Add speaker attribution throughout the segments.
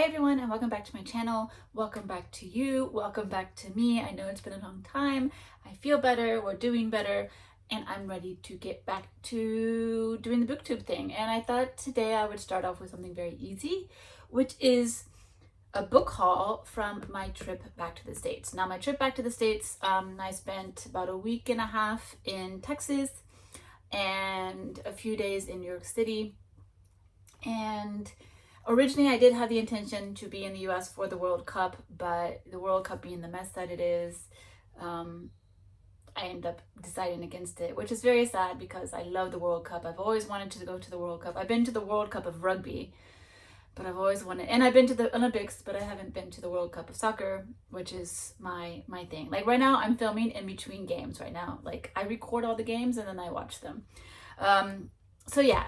Speaker 1: everyone, and welcome back to my channel. Welcome back to you. Welcome back to me. I know it's been a long time. I feel better. We're doing better. And I'm ready to get back to doing the booktube thing. And I thought today I would start off with something very easy, which is a book haul from my trip back to the States. Now, my trip back to the States, I spent about a week and a half in Texas and a few days in New York City. And originally, I did have the intention to be in the US for the World Cup, but the World Cup being the mess that it is, I ended up deciding against it, which is very sad because I love the World Cup. I've always wanted to go to the World Cup. I've been to the World Cup of rugby, but I've always wanted, and I've been to the Olympics, but I haven't been to the World Cup of soccer, which is my thing. Like right now, I'm filming in between games right now. Like I record all the games and then I watch them. So yeah,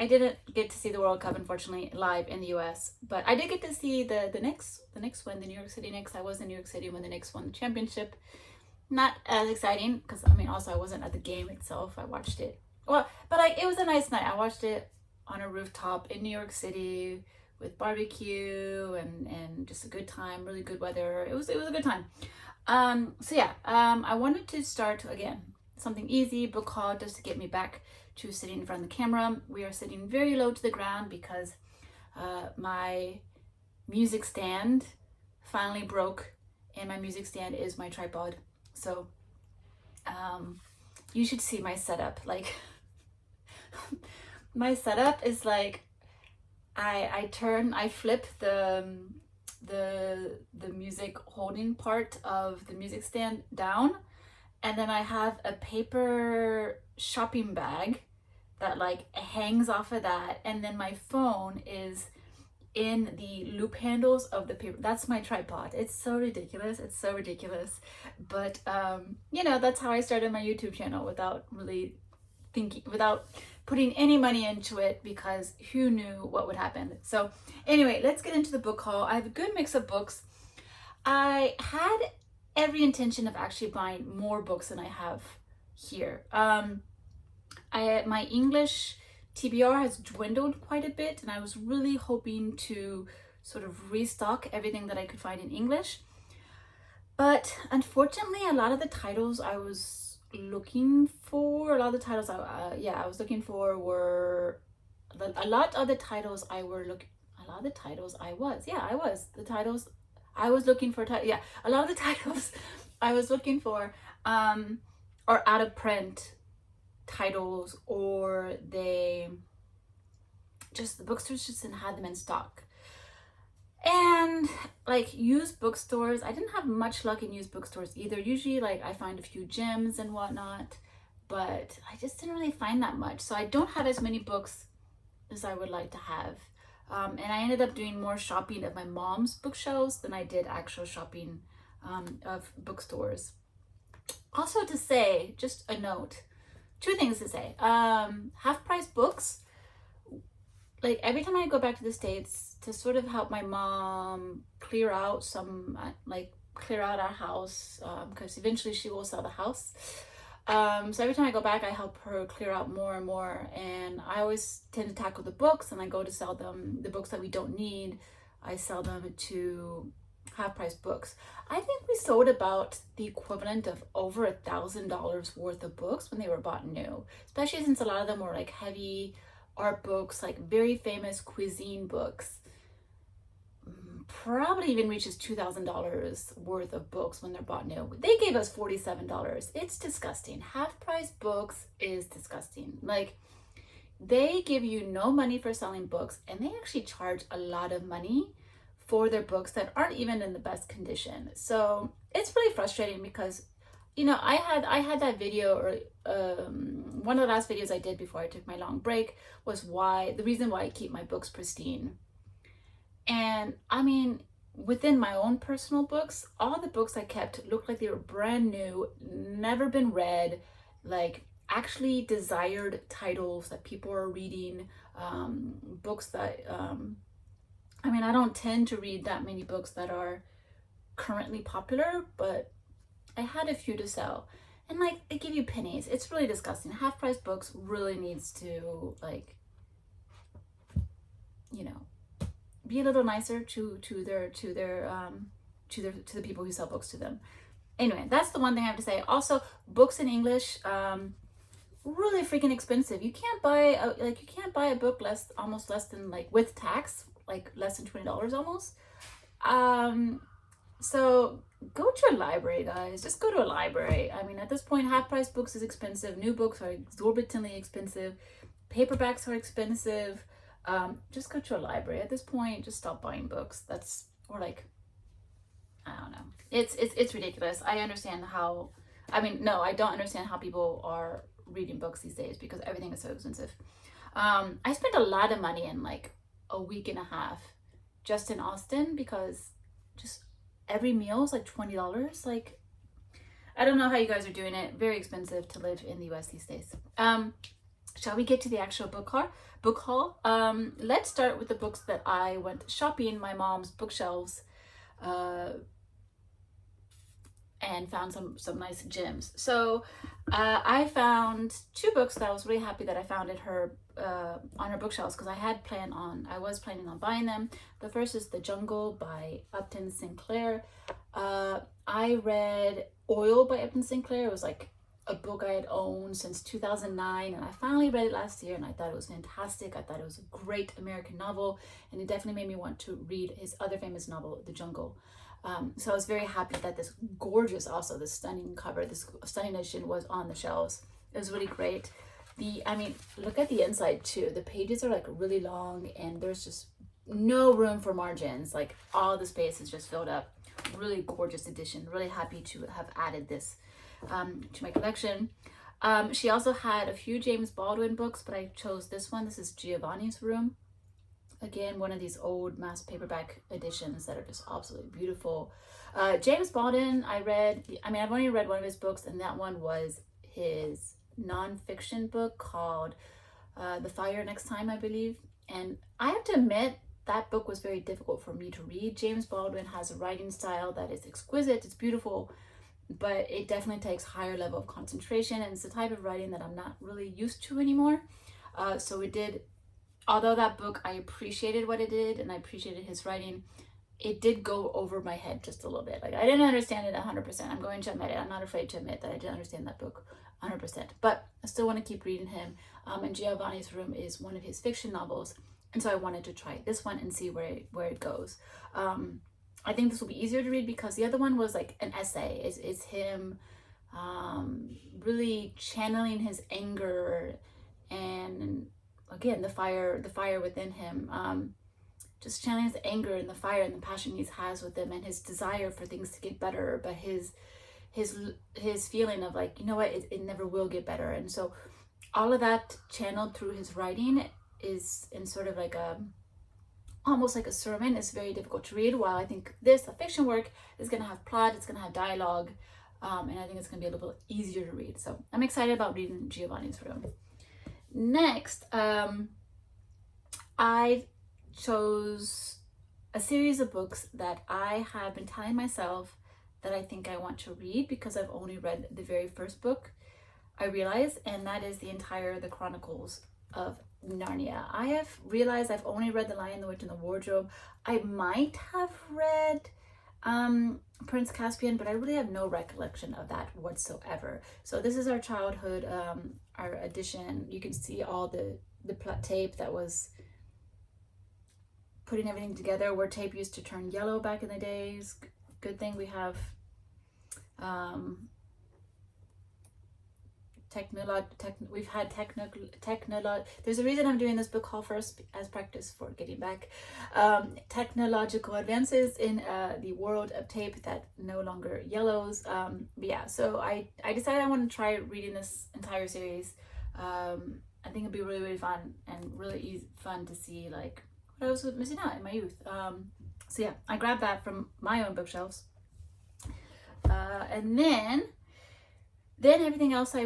Speaker 1: I didn't get to see the World Cup, unfortunately, live in the US, but I did get to see the Knicks win, the New York City Knicks. I was in New York City when the Knicks won the championship. Not as exciting, because I mean, also I wasn't at the game itself. I watched it. Well, but it was a nice night. I watched it on a rooftop in New York City with barbecue and just a good time, really good weather. It was a good time. So yeah, I wanted to start again, something easy, book haul, just to get me back to sitting in front of the camera. We are sitting very low to the ground because my music stand finally broke, and my music stand is my tripod. So you should see my setup. Like my setup is like I flip the music holding part of the music stand down, and then I have a paper shopping bag that like hangs off of that, and then my phone is in the loop handles of the paper. That's my tripod. It's so ridiculous. But you know, that's how I started my YouTube channel without really thinking, without putting any money into it, because who knew what would happen. So anyway, let's get into the book haul. I have a good mix of books. I had every intention of actually buying more books than I have here. My English TBR has dwindled quite a bit, and I was really hoping to sort of restock everything that I could find in English. But unfortunately, a lot of the titles I was looking for, a lot of the titles I was looking for were, a lot of the titles I was looking for, a lot of the titles I was looking for are out of print titles, or the bookstores just didn't have them in stock. And like used bookstores, I didn't have much luck in used bookstores either. Usually like I find a few gems and whatnot, but I just didn't really find that much. So I don't have as many books as I would like to have. And I ended up doing more shopping of my mom's bookshelves than I did actual shopping of bookstores. Also to say, just a note, two things to say. Half-price books, like every time I go back to the States to sort of help my mom clear out our house, because eventually she will sell the house. So every time I go back, I help her clear out more and more, and I always tend to tackle the books, and I go to sell them. The books that we don't need, I sell them to half-price books. I think we sold about the equivalent of over $1,000 worth of books when they were bought new, especially since a lot of them were like heavy art books, like very famous cuisine books. Probably even reaches $2,000 worth of books when they're bought new. They gave us $47. It's disgusting. Half-price books is disgusting. Like they give you no money for selling books, and they actually charge a lot of money for their books that aren't even in the best condition. So it's really frustrating because, you know, I had that video, or one of the last videos I did before I took my long break was the reason why I keep my books pristine. And I mean, within my own personal books, all the books I kept looked like they were brand new, never been read, like actually desired titles that people are reading, books that I mean, I don't tend to read that many books that are currently popular, but I had a few to sell. And like, they give you pennies. It's really disgusting. Half-price books really needs to, like, you know, be a little nicer to the people who sell books to them. Anyway, that's the one thing I have to say. Also, books in English, really freaking expensive. You can't buy a book almost less than, like, with tax, like less than $20 almost. So go to a library, guys. Just go to a library. I mean, at this point, half price books is expensive. New books are exorbitantly expensive. Paperbacks are expensive. Just go to a library. At this point, just stop buying books. Or like, I don't know. It's ridiculous. I understand how, I mean, no, I don't understand how people are reading books these days because everything is so expensive. I spent a lot of money in like a week and a half just in Austin because just every meal is like $20. Like, I don't know how you guys are doing it. Very expensive to live in the US these days. Shall we get to the actual book haul? Let's start with the books that I went shopping my mom's bookshelves and found some nice gems. So I found 2 books that I was really happy that I found at her on her bookshelves because I was planning on buying them. The first is The Jungle by Upton Sinclair. I read Oil by Upton Sinclair. It was like a book I had owned since 2009, and I finally read it last year, and I thought it was fantastic. I thought it was a great American novel, and it definitely made me want to read his other famous novel, The Jungle. So I was very happy that this gorgeous, also this stunning cover, this stunning edition was on the shelves. It was really great. I mean, look at the inside too. The pages are like really long and there's just no room for margins. Like all the space is just filled up. Really gorgeous edition. Really happy to have added this to my collection. She also had a few James Baldwin books, but I chose this one. This is Giovanni's Room. Again, one of these old mass paperback editions that are just absolutely beautiful. James Baldwin, I've only read one of his books, and that one was his nonfiction book called The Fire Next Time, I believe. And I have to admit, that book was very difficult for me to read. James Baldwin has a writing style that is exquisite, it's beautiful, but it definitely takes higher level of concentration, and it's the type of writing that I'm not really used to anymore. Although that book, I appreciated what it did and I appreciated his writing, it did go over my head just a little bit. Like, I didn't understand it 100%. I'm going to admit it. I'm not afraid to admit that I didn't understand that book 100%. But I still want to keep reading him. And Giovanni's Room is one of his fiction novels. And so I wanted to try this one and see where it goes. I think this will be easier to read because the other one was like an essay. It's him really channeling his anger and, again, the fire within him, just channeling his anger and the fire and the passion he has with him and his desire for things to get better, but his feeling of like, you know what, it never will get better. And so all of that channeled through his writing is in sort of like almost like a sermon. It's very difficult to read, while I think the fiction work is going to have plot, it's going to have dialogue, and I think it's going to be a little bit easier to read. So I'm excited about reading Giovanni's Room. Next, I chose a series of books that I have been telling myself that I think I want to read because I've only read the very first book, I realize, and that is the Chronicles of Narnia. I have realized I've only read The Lion, the Witch, and the Wardrobe. I might have read Prince Caspian, but I really have no recollection of that whatsoever. So this is our childhood, our edition. You can see all the plot tape that was putting everything together, where tape used to turn yellow back in the days. Good thing we have there's a reason I'm doing this book haul first, as practice for getting back. Technological advances in the world of tape that no longer yellows. But yeah, so I decided I want to try reading this entire series. I think it'd be really, really fun and really fun to see like what I was missing out in my youth. So yeah, I grabbed that from my own bookshelves. And then everything else I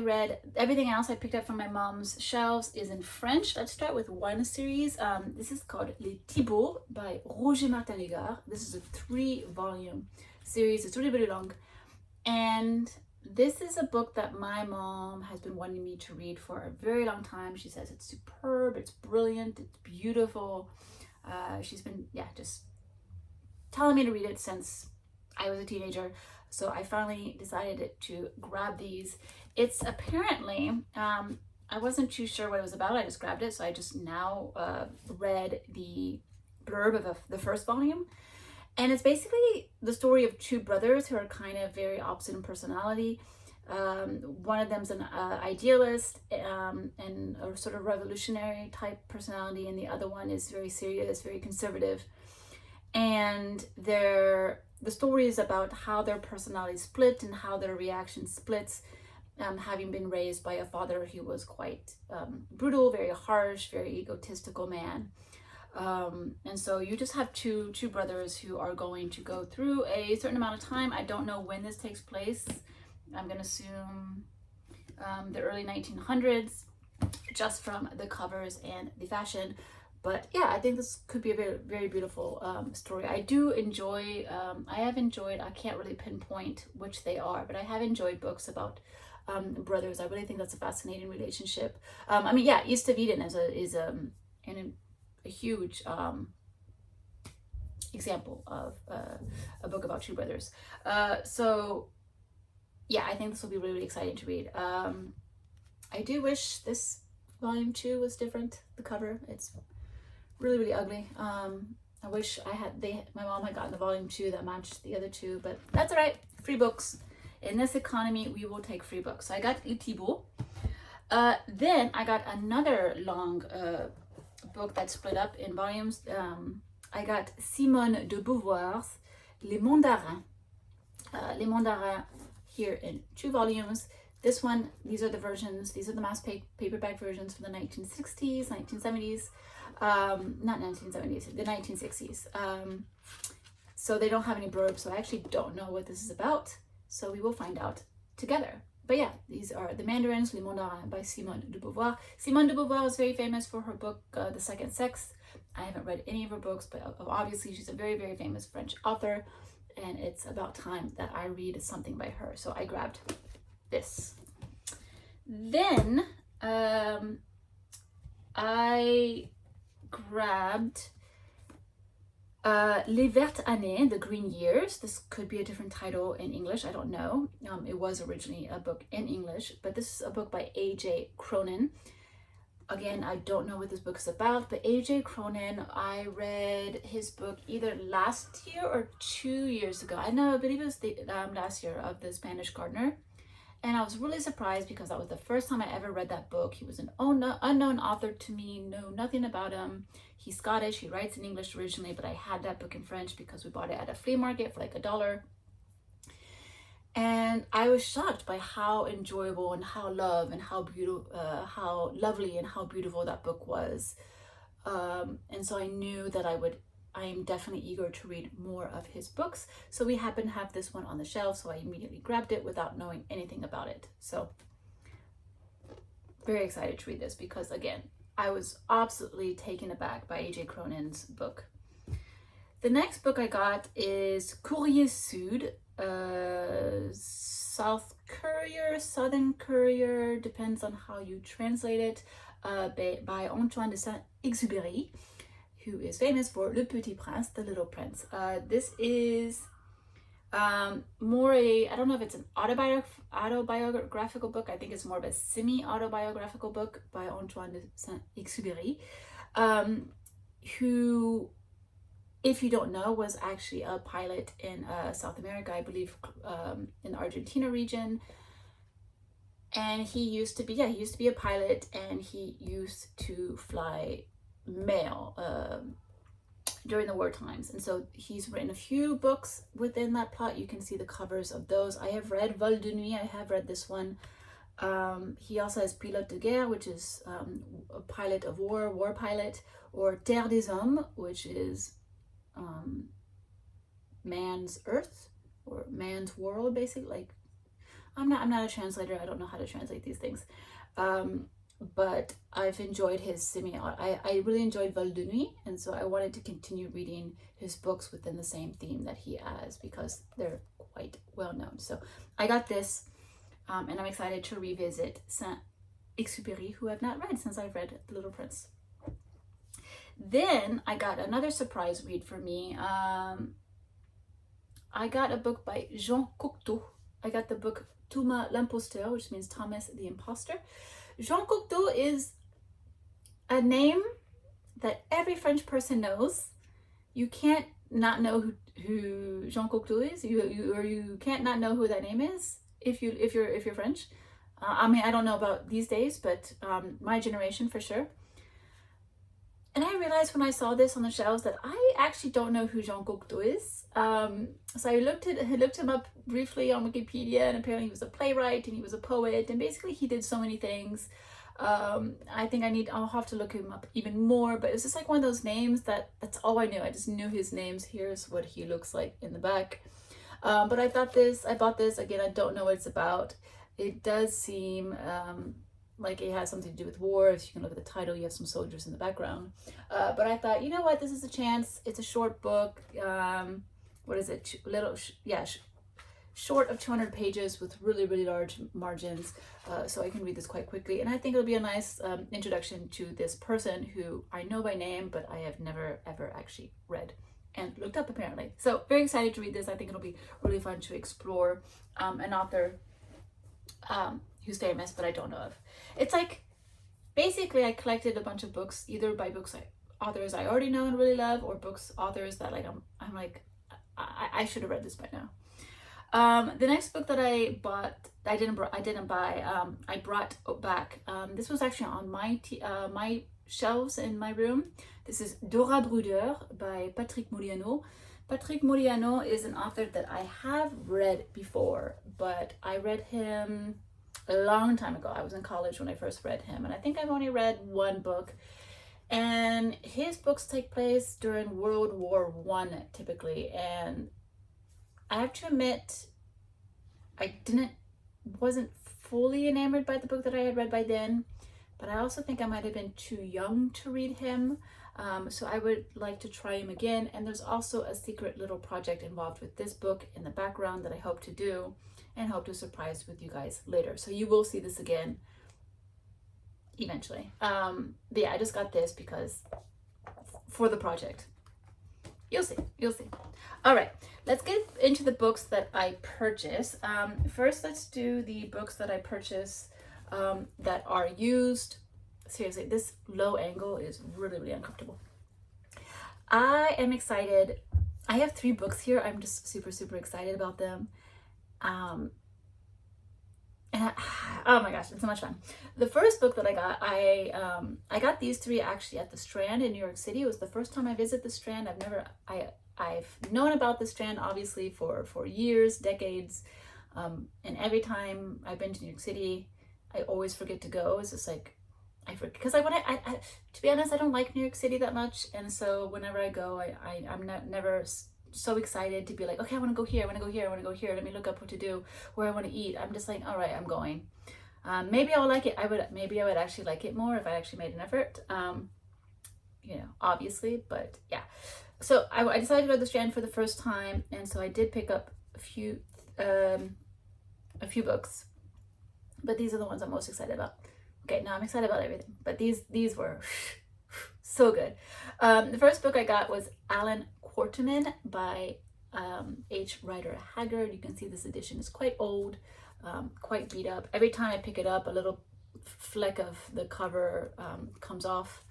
Speaker 1: picked up from my mom's shelves is in French. Let's start with one series. This is called Les Thibault by Roger Martin Gard. This is a 3-volume series. It's really, really long. And this is a book that my mom has been wanting me to read for a very long time. She says it's superb, it's brilliant, it's beautiful. She's been, yeah, just telling me to read it since I was a teenager. So I finally decided to grab these. It's apparently, I wasn't too sure what it was about. I just grabbed it. So I just now read the blurb of the first volume. And it's basically the story of two brothers who are kind of very opposite in personality. One of them's an idealist and a sort of revolutionary type personality, and the other one is very serious, very conservative. And the story is about how their personality split and how their reaction splits, having been raised by a father who was quite brutal, very harsh, very egotistical man. And so you just have two brothers who are going to go through a certain amount of time. I don't know when this takes place. I'm going to assume the early 1900s, just from the covers and the fashion. But yeah, I think this could be a very, very beautiful story. I do enjoy, I can't really pinpoint which they are, but I have enjoyed books about brothers. I really think that's a fascinating relationship. I mean, yeah, East of Eden is a huge example of a book about two brothers. So yeah, I think this will be really, really exciting to read. I do wish this volume 2 was different. The cover, it's really, really ugly. I wish my mom had gotten the volume 2 that matched the other two, but that's all right. Free books. In this economy, we will take free books. So I got Thibault. Then I got another long book that's split up in volumes. I got Simone de Beauvoir's Les Mandarins. Les Mandarins here in 2 volumes. This one, these are the versions, these are the mass paperback versions from the 1960s, 1970s, not 1970s, the 1960s. So they don't have any blurbs, so I actually don't know what this is about. So we will find out together. But yeah, these are The Mandarins, Les Mandarins by Simone de Beauvoir. Simone de Beauvoir is very famous for her book, The Second Sex. I haven't read any of her books, but obviously she's a very, very famous French author. And it's about time that I read something by her. So I grabbed this. Then I grabbed Les Vertes Années, The Green Years. This could be a different title in English, I don't know. It was originally a book in English, but this is a book by A.J. Cronin. Again, I don't know what this book is about, but A.J. Cronin, I read his book either last year or 2 years ago. I believe it was the last year, of The Spanish Gardener. And I was really surprised because that was the first time I ever read that book. He was an unknown author to me, know nothing about him. He's Scottish, he writes in English originally, but I had that book in French because we bought it at a flea market for like $1. And I was shocked by how enjoyable and how how lovely and how beautiful that book was. And so I knew that I am definitely eager to read more of his books. So we happened to have this one on the shelf, so I immediately grabbed it without knowing anything about it. So very excited to read this because, again, I was absolutely taken aback by A.J. Cronin's book. The next book I got is Courrier Sud, South Courier, Southern Courier, depends on how you translate it, by Antoine de Saint-Exupéry, who is famous for Le Petit Prince, The Little Prince. This is more I don't know if it's an autobiographical book. I think it's more of a semi-autobiographical book by Antoine de Saint-Exupéry, who, if you don't know, was actually a pilot in South America, I believe, in the Argentina region. And he used to be a pilot, and he used to fly mail during the war times. And so he's written a few books within that plot. You can see the covers of those. I have read Vol de Nuit. I have read this one. He also has Pilote de Guerre, which is a pilot of war pilot, or Terre des Hommes, which is man's earth or man's world, basically. Like, I'm not a translator. I don't know how to translate these things. But I've enjoyed his I really enjoyed Vol de Nuit, and so I wanted to continue reading his books within the same theme that he has because they're quite well known. So I got this, and I'm excited to revisit Saint-Exupéry, who I've not read since I've read The Little Prince. Then I got another surprise read for me. I got a book by Jean Cocteau. I got the book Thomas l'Imposteur, which means Thomas the Imposter. Jean Cocteau is a name that every French person knows. You can't not know who Jean Cocteau is. You can't not know who that name is if you're French. I mean, I don't know about these days, but my generation for sure. And I realized when I saw this on the shelves that I actually don't know who Jean Cocteau is. So I looked him up briefly on Wikipedia, and apparently he was a playwright and he was a poet, and basically he did so many things. I think I'll have to look him up even more, but it's just like one of those names that's all I knew. I just knew his names. Here's what he looks like in the back. But I bought this again. I don't know what it's about. It does seem like it has something to do with war. If you can look at the title, you have some soldiers in the background. But I thought, you know what, this is a chance. It's a short book. What is it? Short of 200 pages with really, really large margins. So I can read this quite quickly. And I think it'll be a nice introduction to this person who I know by name, but I have never, ever actually read and looked up apparently. So very excited to read this. I think it'll be really fun to explore an author who's famous, but I don't know of. It's like, basically I collected a bunch of books, either by authors I already know and really love, or authors that like I'm like, I should have read this by now. The next book that I bought, I brought back. This was actually on my shelves in my room. This is Dora Bruder by Patrick Modiano. Patrick Modiano is an author that I have read before, but I read him a long time ago. I was in college when I first read him, and I think I've only read one book. And his books take place during World War I typically, and I have to admit, I wasn't fully enamored by the book that I had read by then, but I also think I might have been too young to read him. So I would like to try him again. And there's also a secret little project involved with this book in the background that I hope to do and hope to surprise with you guys later. So you will see this again eventually. But yeah, I just got this because for the project. You'll see. All right, let's get into the books that I purchased. First, let's do the books that I purchased that are used. Seriously, this low angle is really, really uncomfortable. I am excited. I have 3 books here. I'm just super, super excited about them. Oh my gosh, it's so much fun. The first book that I got, I got these 3 actually at the Strand in New York City. It was the first time I visited the Strand. I've known about the Strand obviously for years, decades, and every time I've been to New York City, I always forget to go. It's just like I forget, because to be honest, I don't like New York City that much, and so whenever I go, I'm never so excited to be like, okay, I want to go here, I want to go here, I want to go here, let me look up what to do, where I want to eat. I'm just like, all right, I'm going. Maybe I'll like it. Maybe I would actually like it more if I actually made an effort, obviously, but yeah. So I decided to go to the Strand for the first time, and so I did pick up a few books, but these are the ones I'm most excited about. Okay, now I'm excited about everything, but these were so good. The first book I got was Allan Quatermain by H. Rider Haggard. You can see this edition is quite old, quite beat up. Every time I pick it up, a little fleck of the cover comes off,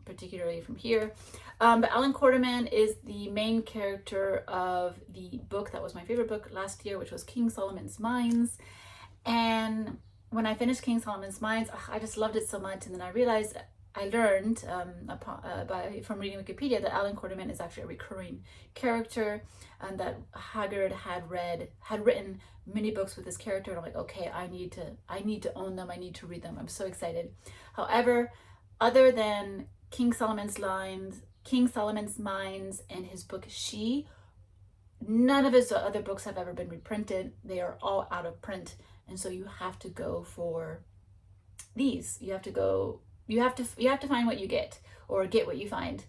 Speaker 1: particularly from here. But Allan Quatermain is the main character of the book that was my favorite book last year, which was King Solomon's Mines. And when I finished King Solomon's Mines, I just loved it so much. And then I learned from reading Wikipedia that Allan Quatermain is actually a recurring character, and that Haggard had written many books with this character. And I'm like, okay, I need to own them. I need to read them. I'm so excited. However, other than King Solomon's Mines, and his book She, none of his other books have ever been reprinted. They are all out of print, and so you have to go for these. You have to find what you get, or get what you find.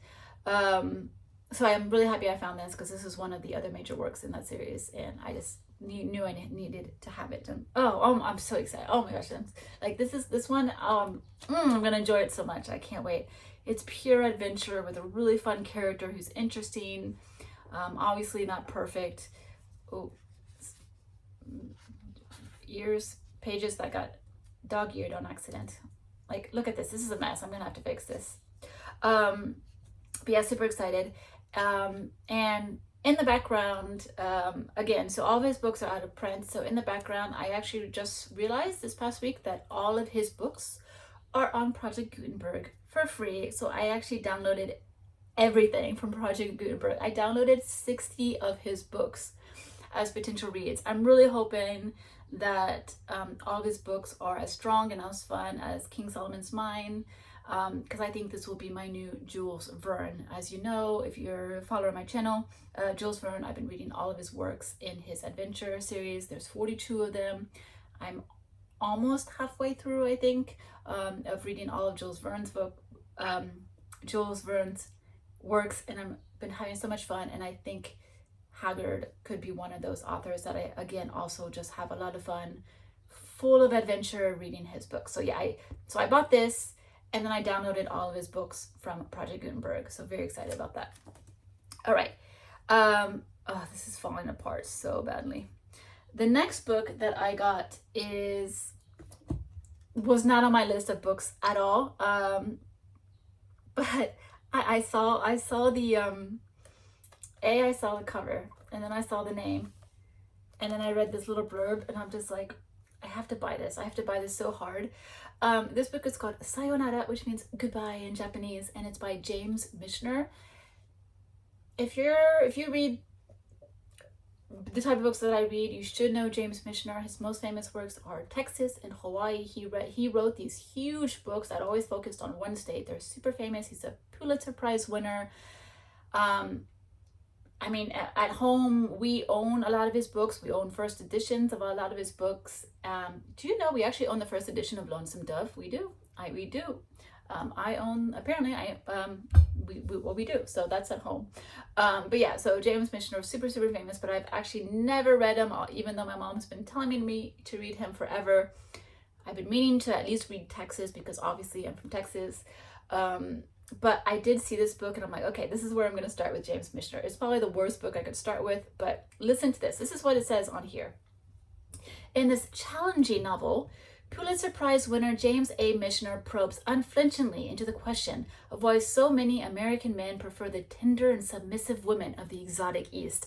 Speaker 1: So I'm really happy I found this, because this is one of the other major works in that series, and I just knew I needed to have it. And I'm so excited. Oh my gosh, this one, I'm gonna enjoy it so much. I can't wait. It's pure adventure with a really fun character who's interesting. Obviously not perfect. Oh, pages that got dog-eared on accident. Like, look at this. This is a mess. I'm gonna have to fix this. But yeah, super excited. And in the background, again, so all of his books are out of print. So in the background, I actually just realized this past week that all of his books are on Project Gutenberg for free. So I actually downloaded everything from Project Gutenberg. I downloaded 60 of his books as potential reads. I'm really hoping that all of his books are as strong and as fun as King Solomon's Mine, because I think this will be my new Jules Verne. As you know, if you're a follower of my channel, Jules Verne, I've been reading all of his works in his adventure series. There's 42 of them. I'm almost halfway through, I think, of reading all of Jules Verne's works, and I've been having so much fun. And I think Haggard could be one of those authors that I, again, also just have a lot of fun, full of adventure reading his books. So yeah, I bought this, and then I downloaded all of his books from Project Gutenberg. So very excited about that. All right. Oh, this is falling apart so badly. The next book that I got was not on my list of books at all. But I saw the I saw the cover, and then I saw the name, and then I read this little blurb, and I'm just like, I have to buy this. I have to buy this so hard. This book is called Sayonara, which means goodbye in Japanese, and it's by James Michener. If you read the type of books that I read, you should know James Michener. His most famous works are Texas and Hawaii. He wrote these huge books that always focused on one state. They're super famous. He's a Pulitzer Prize winner. I mean, at home, we own a lot of his books. We own first editions of a lot of his books. Do you know we actually own the first edition of Lonesome Dove? We do. We do. I own, apparently, we do. So that's at home. But yeah, so James Michener, super, super famous, but I've actually never read him, even though my mom's been telling me to read him forever. I've been meaning to at least read Texas, because obviously I'm from Texas. But I did see this book, and I'm like, okay, this is where I'm going to start with James Michener. It's probably the worst book I could start with, but listen to this. This is what it says on here. In this challenging novel, Pulitzer Prize winner James A. Michener probes unflinchingly into the question of why so many American men prefer the tender and submissive women of the exotic East.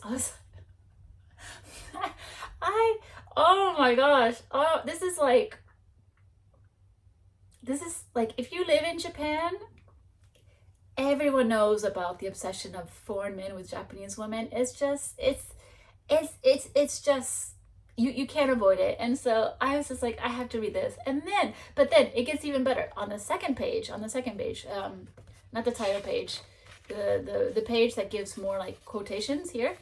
Speaker 1: Oh my gosh. Oh, this is like, if you live in Japan, everyone knows about the obsession of foreign men with Japanese women. It's just, you can't avoid it. And so I was just like, I have to read this. But then it gets even better. On the second page, not the title page, the page that gives more like quotations here.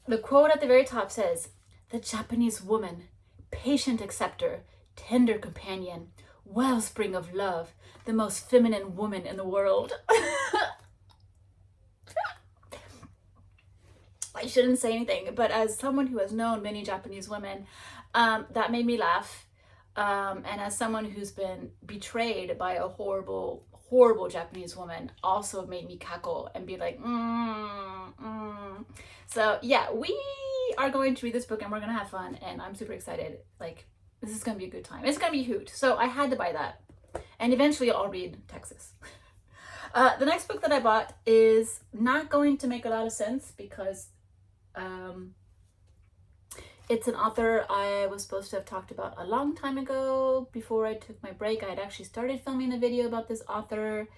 Speaker 1: The quote at the very top says, "The Japanese woman, patient acceptor, tender companion, wellspring of love, the most feminine woman in the world." I shouldn't say anything, but as someone who has known many Japanese women, that made me laugh. And as someone who's been betrayed by a horrible, horrible Japanese woman, also made me cackle and be like, So yeah, we are going to read this book, and we're going to have fun, and I'm super excited. Like, this is going to be a good time. It's going to be a hoot. So I had to buy that. And eventually I'll read Texas. The next book that I bought is not going to make a lot of sense, because it's an author I was supposed to have talked about a long time ago. Before I took my break, I had actually started filming a video about this author.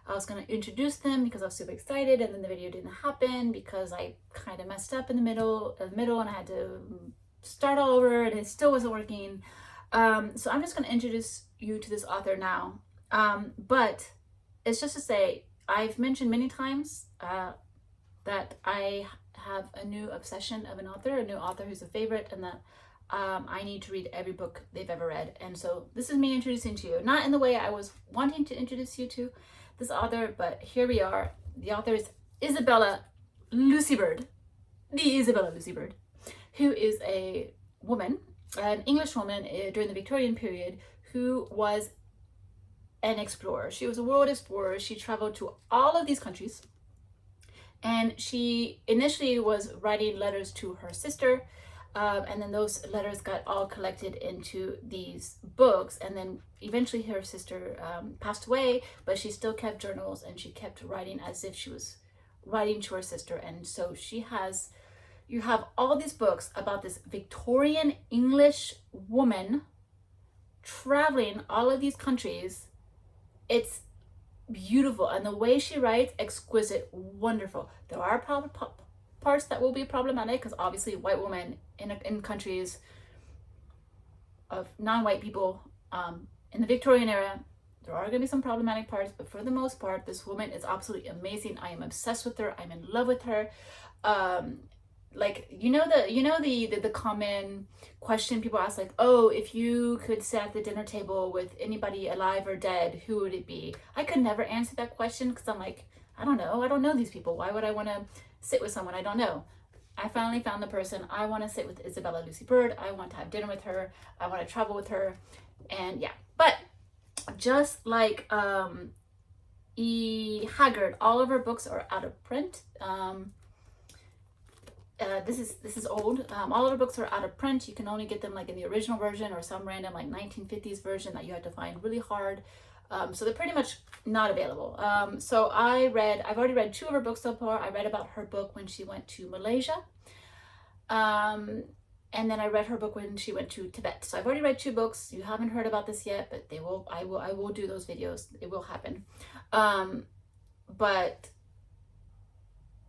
Speaker 1: I was going to introduce them because I was super excited, and then the video didn't happen because I kind of messed up in the middle, and I had to start all over, and it still wasn't working. So I'm just going to introduce you to this author now. But it's just to say, I've mentioned many times that I have a new obsession of an author, a new author who's a favorite, and that I need to read every book they've ever read. And so this is me introducing to you, not in the way I was wanting to introduce you to this author, but here we are. The author is Isabella Lucy Bird, the Isabella Lucy Bird, who is a woman, an English woman during the Victorian period, who was an explorer. She was a world explorer. She traveled to all of these countries. And she initially was writing letters to her sister, and then those letters got all collected into these books. And then eventually her sister passed away, but she still kept journals and she kept writing as if she was writing to her sister. And so you have all these books about this Victorian English woman traveling all of these countries. It's beautiful, and the way she writes, exquisite, wonderful. There are parts that will be problematic, because obviously white women in countries of non-white people in the Victorian era, there are going to be some problematic parts, but for the most part, this woman is absolutely amazing. I am obsessed with her. I'm in love with her. Like, the common question people ask, like, oh, if you could sit at the dinner table with anybody alive or dead, who would it be? I could never answer that question, because I'm like, I don't know these people. Why would I want to sit with someone I don't know? I finally found the person. I want to sit with Isabella Lucy Bird. I want to have dinner with her. I want to travel with her. And yeah, but just like Haggard, all of her books are out of print. This is old. All of her books are out of print. You can only get them like in the original version or some random like 1950s version that you had to find really hard. So they're pretty much not available. So I've already read 2 of her books so far. I read about her book when she went to Malaysia. And then I read her book when she went to Tibet. So I've already read 2 books. You haven't heard about this yet, but I will do those videos. It will happen. But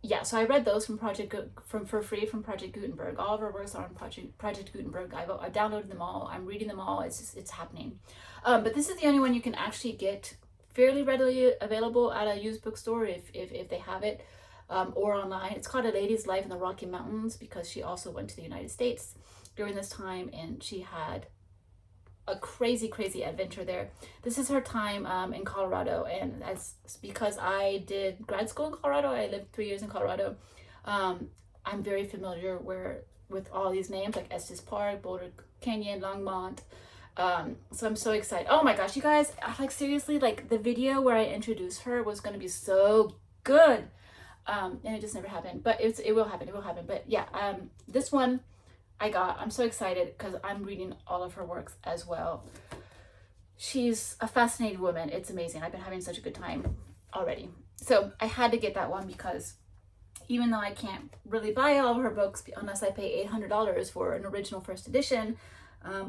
Speaker 1: yeah, so I read those for free from Project Gutenberg. All of her works are on Project Gutenberg. I downloaded them all. I'm reading them all. It's happening. But this is the only one you can actually get fairly readily available at a used bookstore if they have it, or online. It's called A Lady's Life in the Rocky Mountains, because she also went to the United States during this time, and she had a crazy adventure there. This is her time in Colorado, and that's because I did grad school in Colorado. I lived 3 years in Colorado. I'm very familiar with all these names, like Estes Park, Boulder Canyon, Longmont. So I'm so excited. Oh my gosh, you guys, like seriously, like the video where I introduced her was going to be so good, and it just never happened. But it will happen. But yeah, this one I'm so excited because I'm reading all of her works as well. She's a fascinating woman. It's amazing. I've been having such a good time already. So I had to get that one, because even though I can't really buy all of her books unless I pay $800 for an original first edition,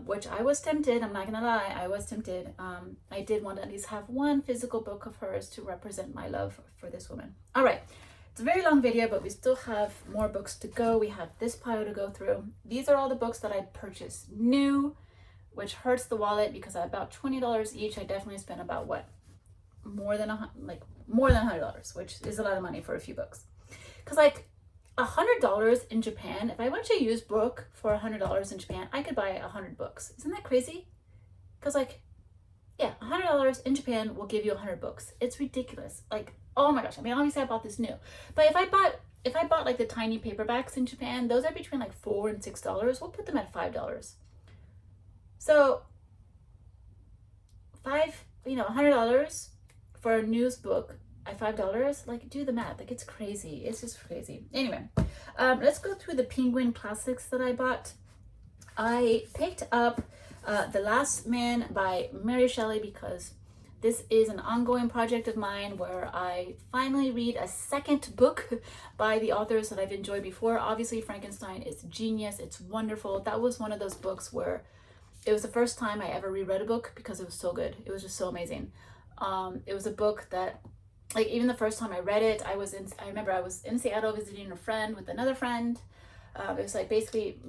Speaker 1: which I was tempted, I'm not gonna lie, I was tempted. I did want to at least have one physical book of hers to represent my love for this woman. All right. It's a very long video, but we still have more books to go. We have this pile to go through. These are all the books that I purchased new, which hurts the wallet because at about $20 each, I definitely spent about more than $100, which is a lot of money for a few books. Because like $100 in Japan, if I went to a used book for $100 in Japan, I could buy 100 books. Isn't that crazy? Because like, yeah, $100 in Japan will give you 100 books. It's ridiculous. Like, oh my gosh. I mean, obviously I bought this new, but if I bought like the tiny paperbacks in Japan, those are between like $4 and $6. We'll put them at $5. So $100 for a news book at $5, like do the math. Like it's crazy. It's just crazy. Anyway, let's go through the Penguin classics that I bought. I picked up The Last Man by Mary Shelley because this is an ongoing project of mine where I finally read a second book by the authors that I've enjoyed before. Obviously, Frankenstein is genius. It's wonderful. That was one of those books where it was the first time I ever reread a book because it was so good. It was just so amazing. It was a book that, like, even the first time I read it, I remember I was in Seattle visiting a friend with another friend. It was like basically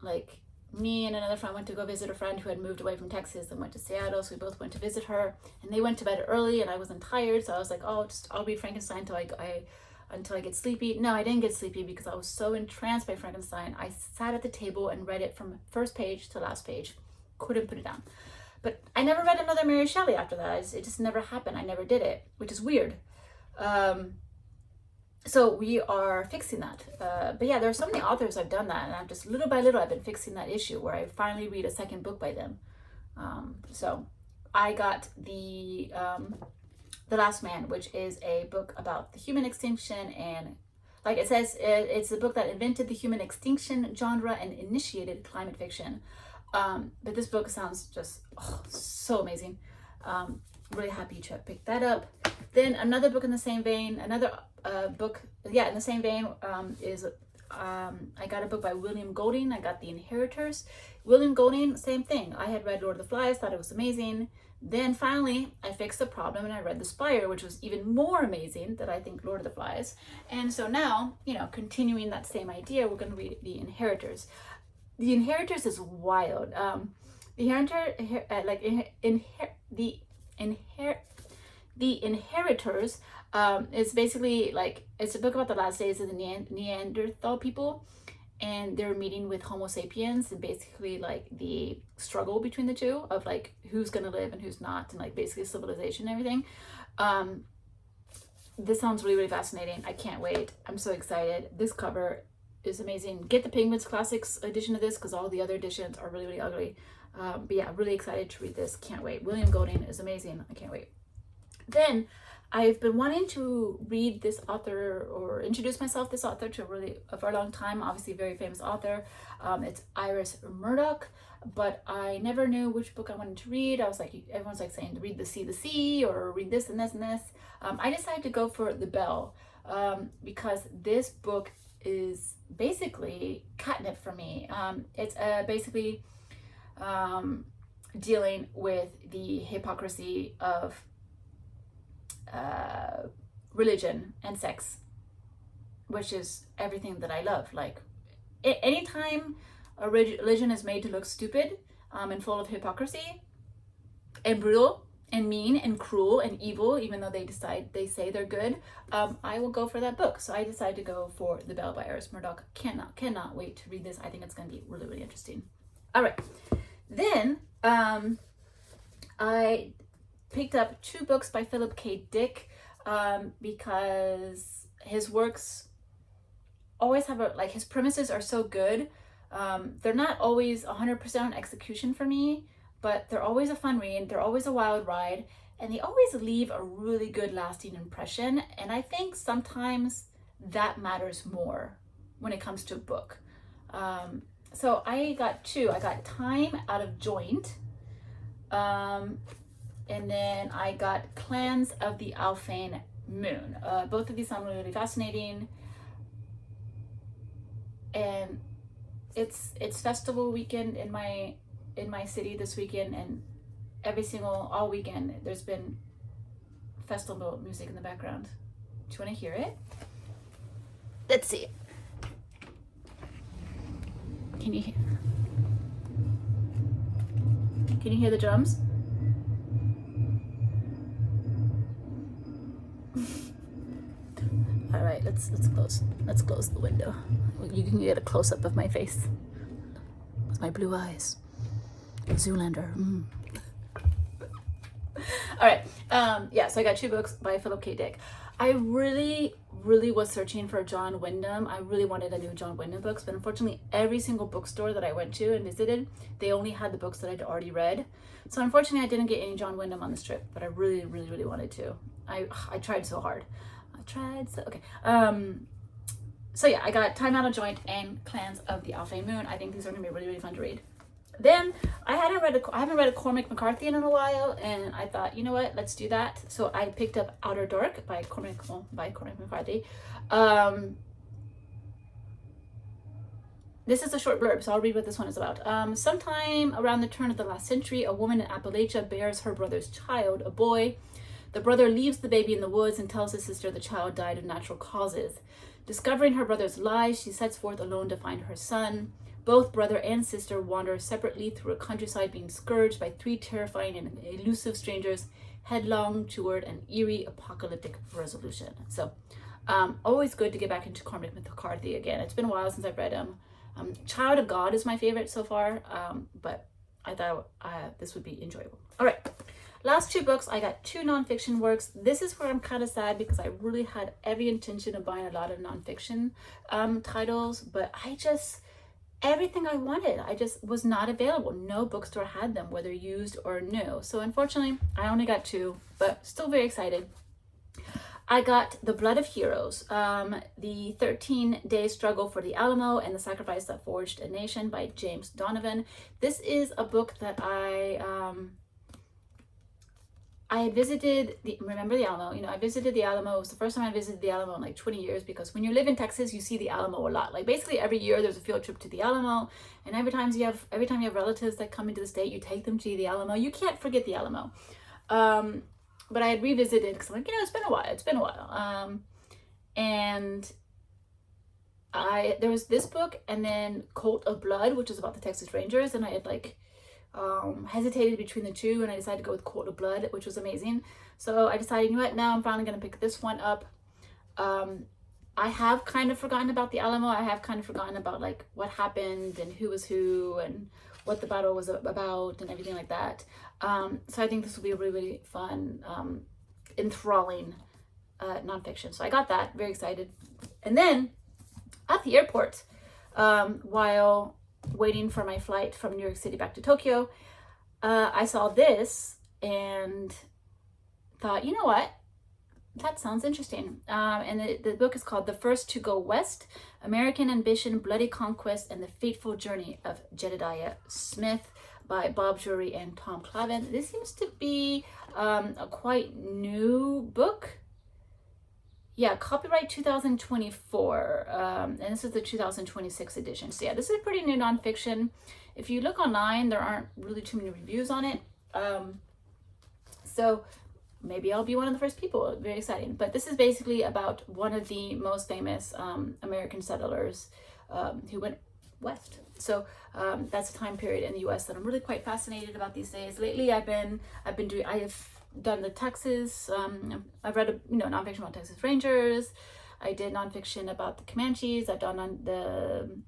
Speaker 1: like me and another friend went to go visit a friend who had moved away from Texas and went to Seattle. So we both went to visit her, and they went to bed early and I wasn't tired. So I was like, oh, I'll read Frankenstein until I get sleepy. No, I didn't get sleepy because I was so entranced by Frankenstein. I sat at the table and read it from first page to last page. Couldn't put it down. But I never read another Mary Shelley after that. It just never happened. I never did it, which is weird. So we are fixing that. But yeah, there are so many authors I've done that, and I'm just little by little I've been fixing that issue where I finally read a second book by them. So I got The Last Man, which is a book about the human extinction, and like it says, it's a book that invented the human extinction genre and initiated climate fiction. But this book sounds just so amazing. Really happy to have picked that up. Then another book in the same vein, another book, yeah, in the same vein, is I got a book by William Golding. I got The Inheritors. William Golding, same thing. I had read Lord of the Flies, thought it was amazing. Then finally, I fixed the problem and I read The Spire, which was even more amazing than I think Lord of the Flies. And so now, you know, continuing that same idea, we're going to read The Inheritors. The Inheritors is wild. The Inheritors is basically like, it's a book about the last days of the Neanderthal people, and they're meeting with Homo sapiens, and basically like the struggle between the two of like who's gonna live and who's not, and like basically civilization and everything. This sounds really, really fascinating. I can't wait. I'm so excited. This cover is amazing. Get the Penguins Classics edition of this because all the other editions are really, really ugly. But yeah, really excited to read this. Can't wait. William Golding is amazing. I can't wait. Then I've been wanting to read this author or introduce myself this author to for a long time. Obviously, a very famous author. It's Iris Murdoch, but I never knew which book I wanted to read. I was like, everyone's like saying to read The Sea, or read this and this and this. I decided to go for The Bell because this book is basically catnip for me. It's basically dealing with the hypocrisy of religion and sex, which is everything that I love. Like anytime a religion is made to look stupid and full of hypocrisy and brutal and mean and cruel and evil, even though they say they're good, I will go for that book. So I decided to go for The Bell by Iris Murdoch. Cannot wait to read this. I think it's going to be really, really interesting. All right, then I picked up 2 books by Philip K. Dick because his works always have his premises are so good. They're not always 100% on execution for me, but they're always a fun read. They're always a wild ride, and they always leave a really good lasting impression. And I think sometimes that matters more when it comes to a book. So I got 2. I got Time Out of Joint, and then I got Clans of the Alphane Moon. Both of these sound really, really fascinating. And it's festival weekend in my city this weekend, and all weekend there's been festival music in the background. Do you want to hear it? Let's see. Can you hear the drums? All right, let's close the window. You can get a close up of my face with my blue eyes. Zoolander. All right. Yeah, so I got 2 books by Philip K. Dick. I really was searching for John Wyndham. I really wanted a new John Wyndham books, but unfortunately every single bookstore that I went to and visited, they only had the books that I'd already read. So unfortunately I didn't get any John Wyndham on this trip, but I really wanted to. I tried so hard. Okay. So yeah, I got Time Out of Joint and Clans of the Alphane Moon. I think these are gonna be really fun to read. Then I haven't read a Cormac McCarthy in a while, and I thought, you know what, let's do that. So I picked up Outer Dark by Cormac McCarthy. This is a short blurb, so I'll read what this one is about. Sometime around the turn of the last century, a woman in Appalachia bears her brother's child, a boy. The brother leaves the baby in the woods and tells his sister the child died of natural causes. Discovering her brother's lies, she sets forth alone to find her son. Both brother and sister wander separately through a countryside, being scourged by 3 terrifying and elusive strangers, headlong toward an eerie apocalyptic resolution. So, always good to get back into Cormac McCarthy again. It's been a while since I've read him. Child of God is my favorite so far, but I thought this would be enjoyable. All right. Last 2 books, I got 2 nonfiction works. This is where I'm kind of sad because I really had every intention of buying a lot of nonfiction titles, but everything I wanted. I just was not available. No bookstore had them, whether used or new. So unfortunately, I only got 2, but still very excited. I got The Blood of Heroes, The 13-Day Struggle for the Alamo and the Sacrifice That Forged a Nation by James Donovan. This is a book that I had visited, remember the Alamo, you know, I visited the Alamo. It was the first time I visited the Alamo in like 20 years, because when you live in Texas, you see the Alamo a lot. Like basically every year there's a field trip to the Alamo, and every time you have relatives that come into the state, you take them to the Alamo. You can't forget the Alamo. But I had revisited because I'm like, you know, it's been a while. And there was this book, and then Cult of Blood, which is about the Texas Rangers, and I had like hesitated between the two, and I decided to go with Cult of Blood, which was amazing. So I decided, you know what, now I'm finally gonna pick this one up. I have kind of forgotten about the Alamo. I have kind of forgotten about like what happened and who was who and what the battle was about and everything like that. So I think this will be a really, really fun, enthralling nonfiction. So I got that, very excited. And then at the airport, while waiting for my flight from New York City back to Tokyo, I saw this and thought, you know what? That sounds interesting. And the book is called The First to Go West, American Ambition, Bloody Conquest, and the Fateful Journey of Jedediah Smith by Bob Drury and Tom Clavin. This seems to be a quite new book. Yeah, copyright 2024, and this is the 2026 edition. So yeah, this is pretty new nonfiction. If you look online, there aren't really too many reviews on it. So maybe I'll be one of the first people. Very exciting. But this is basically about one of the most famous American settlers who went west. So that's a time period in the U.S. that I'm really quite fascinated about these days. Lately, I have done the Texas. I've read nonfiction about Texas Rangers. I did nonfiction about the Comanches. I've done the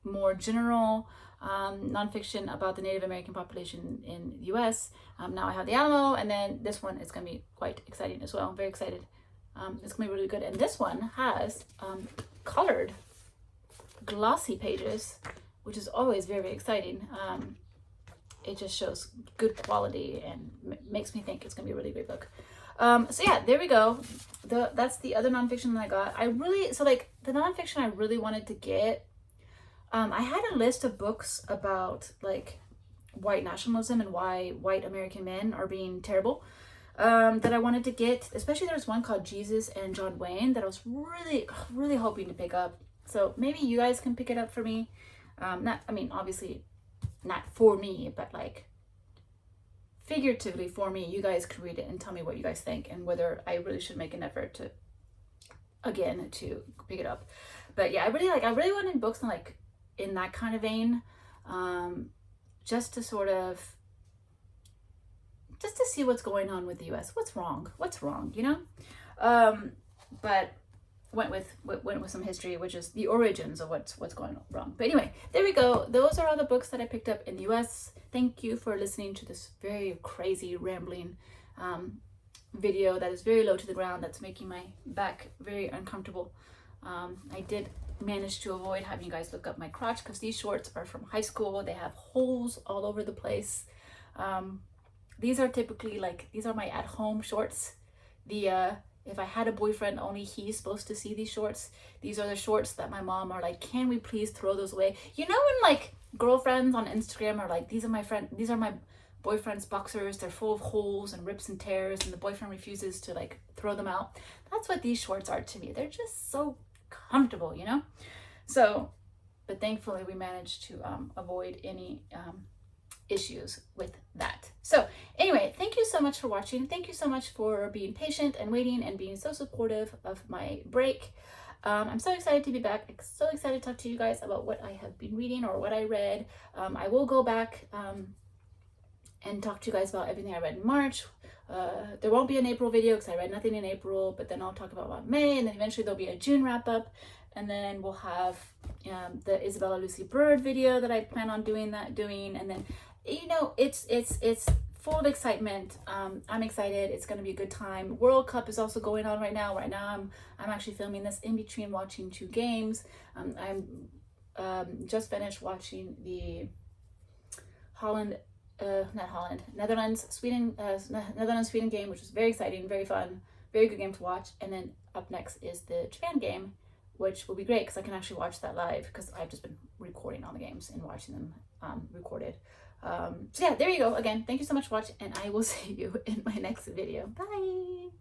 Speaker 1: more general nonfiction about the Native American population in the U.S. Now I have the Alamo, and then this one is going to be quite exciting as well. I'm very excited. It's going to be really good. And this one has colored, glossy pages, which is always very, very exciting. It just shows good quality and makes me think it's going to be a really great book. So yeah, there we go. That's the other nonfiction that I got. The nonfiction I really wanted to get, I had a list of books about like white nationalism and why white American men are being terrible, that I wanted to get. Especially there's one called Jesus and John Wayne that I was really, really hoping to pick up. So maybe you guys can pick it up for me. Obviously not for me, but like figuratively for me. You guys can read it and tell me what you guys think and whether I really should make an effort to pick it up. But yeah, I really wanted books in that kind of vein, just to see what's going on with the US. What's wrong, you know? But went with some history, which is the origins of what's going wrong. But anyway, there we go. Those are all the books that I picked up in the US. Thank you for listening to this very crazy rambling video that is very low to the ground, that's making my back very uncomfortable. I did manage to avoid having you guys look up my crotch, because these shorts are from high school. They have holes all over the place. These are typically these are my at-home shorts. If I had a boyfriend, only he's supposed to see these shorts. These are the shorts that my mom are like, can we please throw those away? You know when girlfriends on Instagram are like, these are my boyfriend's boxers, they're full of holes and rips and tears, and the boyfriend refuses to throw them out. That's what these shorts are to me. They're just so comfortable, you know? So, but thankfully we managed to avoid any issues with that. So anyway, thank you so much for watching. Thank you so much for being patient and waiting and being so supportive of my break. I'm so excited to be back. I'm so excited to talk to you guys about what I have been reading or what I read. I will go back and talk to you guys about everything I read in March. There won't be an April video because I read nothing in April, but then I'll talk about May, and then eventually there'll be a June wrap up, and then we'll have the Isabella Lucy Bird video that I plan on doing, and then it's full of excitement. I'm excited. It's going to be a good time. World Cup is also going on right now. I'm actually filming this in between watching 2 games. I'm just finished watching the Netherlands, Sweden game, which was very exciting, very fun, very good game to watch. And then up next is the Japan game, which will be great because I can actually watch that live because I've just been recording all the games and watching them recorded. So yeah, there you go. Again, thank you so much for watching, and I will see you in my next video. Bye!